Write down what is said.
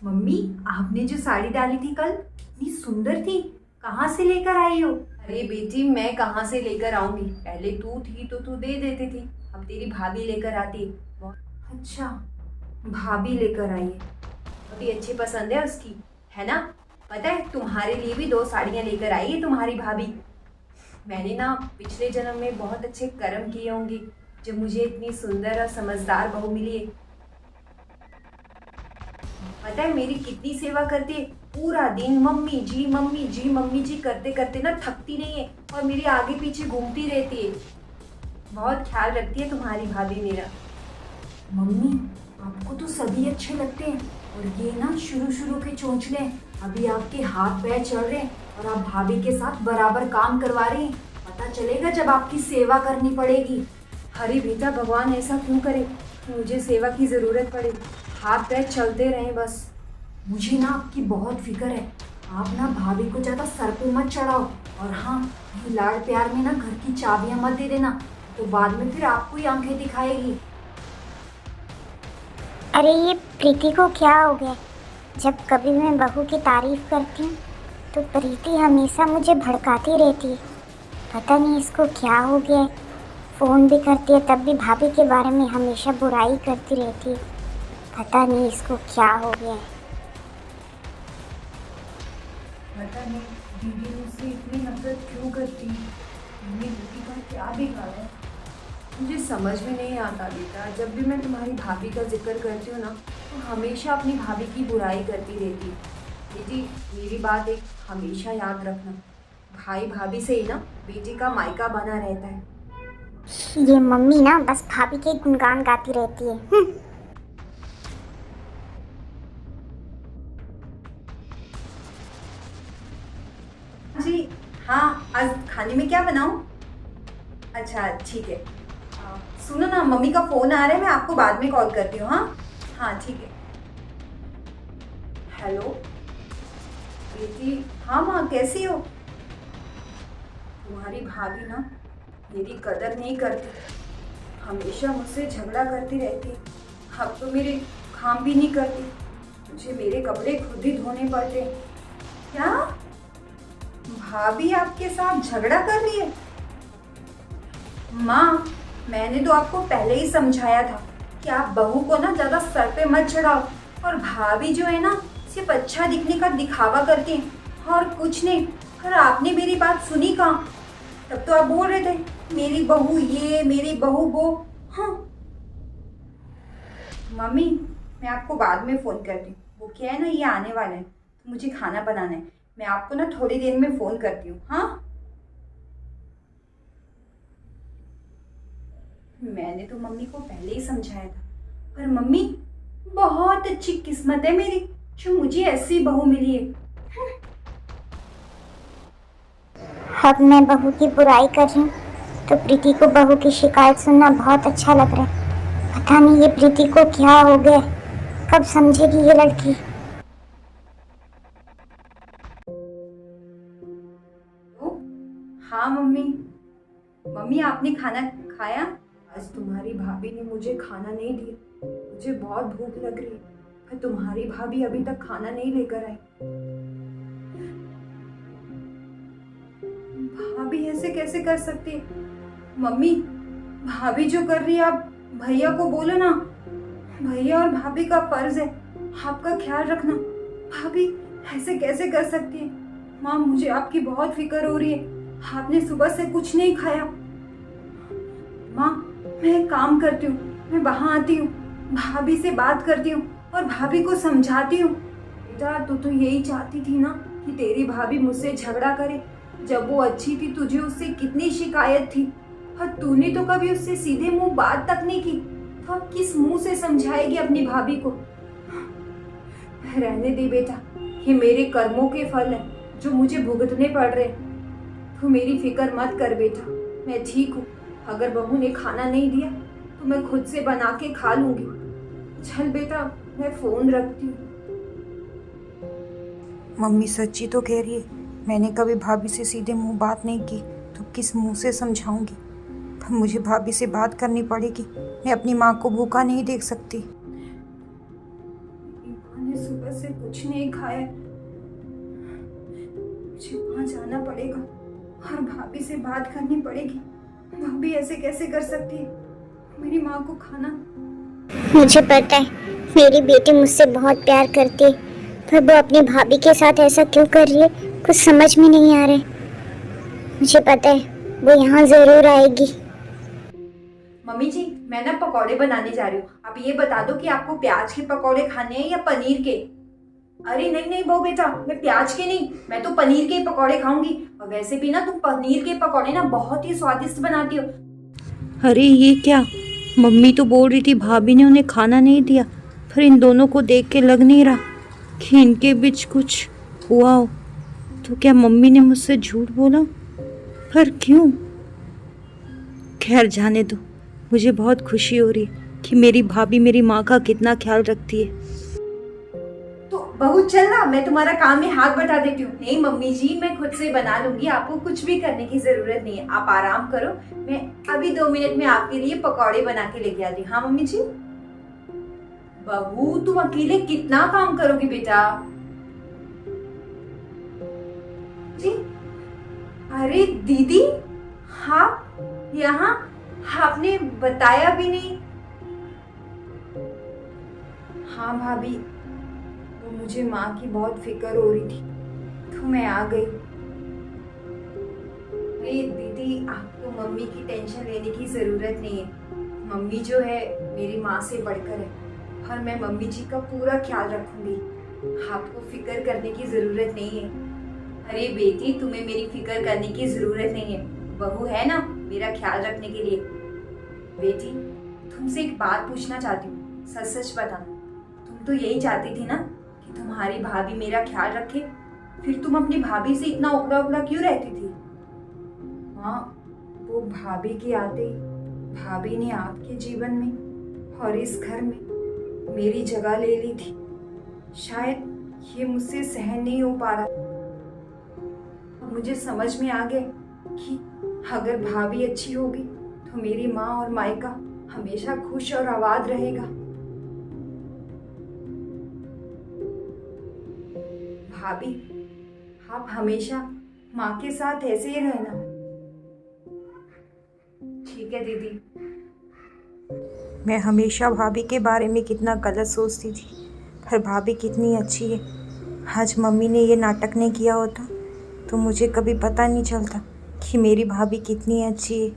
Mummy, आपने जो साड़ी डाली थी कल इतनी सुंदर थी, कहाँ से लेकर आई हो? अरे बेटी, मैं कहाँ से लेकर आऊंगी। पहले तू थी तो तू दे देती थी, अब तेरी भाभी लेकर आती है। अच्छा, भाभी लेकर आई है। बहुत ही अच्छी पसंद है उसकी, है ना। पता है, तुम्हारे लिए भी 2 साड़ियाँ लेकर आई है तुम्हारी भाभी। मैंने ना पिछले जन्म में बहुत अच्छे कर्म किए होंगे जब मुझे इतनी सुंदर और समझदार बहू मिली है। पता है मेरी कितनी सेवा करती है, पूरा दिन मम्मी जी मम्मी जी मम्मी जी करते करते ना थकती नहीं है और मेरे आगे पीछे घूमती रहती है। बहुत ख्याल रखती है तुम्हारी भाभी मेरा। मम्मी, आपको तो सभी अच्छे लगते हैं और ये ना शुरू शुरू के चोंचले हैं। अभी आपके हाथ पैर चल रहे हैं और आप भाभी के साथ बराबर काम करवा रही हैं। पता चलेगा जब आपकी सेवा करनी पड़ेगी। अरे बेटा, भगवान ऐसा क्यों करे कि मुझे सेवा की ज़रूरत पड़े। हाथ पैर चलते रहें बस। मुझे ना आपकी बहुत फिक्र है। आप ना भाभी को ज़्यादा सर पे मत चढ़ाओ। और हाँ, ये लाड़ प्यार में ना घर की चाबियां मत दे देना, तो बाद में फिर आपको ही आंखें दिखाएगी। अरे ये प्रीति को क्या हो गया? जब कभी मैं बहू की तारीफ करती हूँ तो प्रीति हमेशा मुझे भड़काती रहती है। पता नहीं इसको क्या हो गया है। फ़ोन भी करती है तब भी भाभी के बारे में हमेशा बुराई करती रहती है। पता नहीं इसको क्या हो गया है। पता नहीं दीदी मुझसे इतनी नफरत क्यों करती है। मैंने दीदी का क्या बिगाड़ा है, मुझे समझ में नहीं आता बेटा। जब भी मैं तुम्हारी भाभी का जिक्र करती हूँ ना, तो हमेशा अपनी भाभी की बुराई करती रहती है। बेटी, मेरी बात एक हमेशा याद रखना, भाई भाभी से ही ना बेटी का मायका बना रहता है। ये मम्मी ना बस भाभी के गुणगान गाती रहती है। जी हाँ, आज खाने में क्या बनाऊँ? अच्छा ठीक है। सुनो ना, मम्मी का फ़ोन आ रहा है, मैं आपको बाद में कॉल करती हूँ। हाँ हाँ ठीक है। हेलो बेटी। हाँ माँ, कैसी हो? तुम्हारी भाभी ना मेरी कदर नहीं करती, हमेशा मुझसे झगड़ा करती रहती है। अब तो मेरे काम भी नहीं करती, मुझे मेरे कपड़े खुद ही धोने पड़ते हैं। क्या भाभी आपके साथ झगड़ा कर रही है? माँ, मैंने तो आपको पहले ही समझाया था कि आप बहू को ना ज़्यादा सर पे मत चढ़ाओ। और भाभी जो है ना, सिर्फ अच्छा दिखने का दिखावा करती हैं और कुछ नहीं। पर आपने मेरी बात सुनी कहाँ? तब तो आप बोल रहे थे मेरी बहू ये, मेरी बहू वो। हाँ मम्मी, मैं आपको बाद में फ़ोन करती हूँ। वो क्या है ना, ये आने वाले हैं तो मुझे खाना बनाना है। मैं आपको ना थोड़ी देर में फ़ोन करती हूँ। हाँ, मैंने तो मम्मी को पहले ही समझाया था, पर मम्मी बहुत अच्छी किस्मत है मेरी जो मुझे ऐसी बहू मिली है। अब मैं बहू की बुराई कर रही हूँ तो प्रीति को बहू की शिकायत सुनना बहुत अच्छा लग रहा है। पता नहीं ये प्रीति को क्या हो गया, कब समझेगी ये लड़की। तो हाँ मम्मी। मम्मी, आपने खाना खाया? आज तुम्हारी भाभी ने मुझे खाना नहीं दिया, मुझे बहुत भूख लग रही है, पर तुम्हारी भाभी अभी तक खाना नहीं लेकर आई। भाभी ऐसे कैसे कर सकती है? मम्मी, भाभी जो कर रही है, आप भैया को बोलो ना। भैया और भाभी का फर्ज है आपका ख्याल रखना। भाभी ऐसे कैसे कर सकती है? माँ, मुझे आपकी बहुत फिक्र हो रही है। आपने सुबह से कुछ नहीं खाया। माँ, मैं एक काम करती हूँ, मैं वहाँ आती हूँ, भाभी से बात करती हूँ और भाभी को समझाती हूँ। बेटा, तू तो यही चाहती थी ना कि तेरी भाभी मुझसे झगड़ा करे। जब वो अच्छी थी तुझे उससे कितनी शिकायत थी, और तूने तो कभी उससे सीधे मुंह बात तक नहीं की। तो अब किस मुंह से समझाएगी अपनी भाभी को? रहने दे बेटा, ये मेरे कर्मों के फल हैं जो मुझे भुगतने पड़ रहे हैं। तो मेरी फिक्र मत कर बेटा, मैं ठीक हूँ। अगर बहू ने खाना नहीं दिया तो मैं खुद से बना के खा लूंगी। चल बेटा, मैं फोन रखती हूँ। मम्मी सच्ची तो कह रही है, मैंने कभी भाभी से सीधे मुंह बात नहीं की, तो किस मुंह से समझाऊंगी। पर मुझे भाभी से बात करनी पड़ेगी, मैं अपनी माँ को भूखा नहीं देख सकती। मेरी माँ मैंने सुबह से कुछ नहीं खाया है। मुझे वहाँ जाना पड़ेगा और भाभी से बात करनी पड़ेगी। भाभी ऐसे कैसे कर सकती है मेरी माँ को खाना। मुझे पता है मेरी बेटी मुझसे बहुत प्यार करती है, पर वो अपनी भाभी के साथ ऐसा क्यों कर रही है, कुछ समझ में नहीं आ रहा है। मुझे पता है वो यहाँ ज़रूर आएगी। मम्मी जी, मैं ना पकौड़े बनाने जा रही हूँ। आप ये बता दो कि आपको प्याज के पकौड़े खाने हैं या पनीर के। अरे नहीं नहीं बहू बेटा, मैं प्याज के नहीं, मैं तो पनीर के ही पकौड़े खाऊंगी। और वैसे भी ना तुम पनीर के पकौड़े ना बहुत ही स्वादिष्ट बनाती हो। अरे ये क्या, मम्मी तो बोल रही थी भाभी ने उन्हें खाना नहीं दिया, पर इन दोनों को देख के लग नहीं रहा कि इनके बीच कुछ हुआ हो। तो क्या मम्मी ने मुझसे झूठ बोला? पर क्यों? खैर जाने दो, मुझे बहुत खुशी हो रही है कि मेरी भाभी मेरी माँ का कितना ख्याल रखती है। तो बहू चल ना, मैं तुम्हारा काम में हाथ बटा देती हूँ। नहीं मम्मी जी, मैं खुद से बना लूंगी, आपको कुछ भी करने की जरूरत नहीं है। आप आराम करो, मैं अभी 2 मिनट में आपके लिए पकौड़े बना के लेके आती हूँ। हाँ मम्मी जी। बहू तुम अकेले कितना काम करोगी बेटा जी। अरे दीदी, हाँ यहाँ आपने बताया भी नहीं। हाँ भाभी, वो मुझे माँ की बहुत फिक्र हो रही थी तो मैं आ गई। अरे दीदी, आपको मम्मी की टेंशन लेने की जरूरत नहीं है। मम्मी जो है मेरी माँ से बढ़कर है और मैं मम्मी जी का पूरा ख्याल रखूंगी। आपको फिक्र करने की जरूरत नहीं है। अरे बेटी, तुम्हें मेरी फिक्र करने की जरूरत नहीं है। बहू है ना मेरा ख्याल रखने के लिए। बेटी, तुमसे एक बात पूछना चाहती हूँ, सच सच बताना। तुम तो यही चाहती थी ना कि तुम्हारी भाभी मेरा ख्याल रखे, फिर तुम अपनी भाभी से इतना उखड़ा उखड़ा क्यों रहती थी? हाँ, वो भाभी की आते भाभी ने आपके जीवन में और इस घर में मेरी जगह ले ली थी। शायद ये मुझसे सहन नहीं हो पा रहा। मुझे समझ में आ गया कि अगर भाभी अच्छी होगी तो मेरी माँ और मायका हमेशा खुश और आबाद रहेगा। भाभी, आप हमेशा माँ के साथ ऐसे ही रहना। ठीक है दीदी। मैं हमेशा भाभी के बारे में कितना गलत सोचती थी, पर भाभी कितनी अच्छी है। आज मम्मी ने ये नाटक नहीं किया होता तो मुझे कभी पता नहीं चलता कि मेरी भाभी कितनी अच्छी है।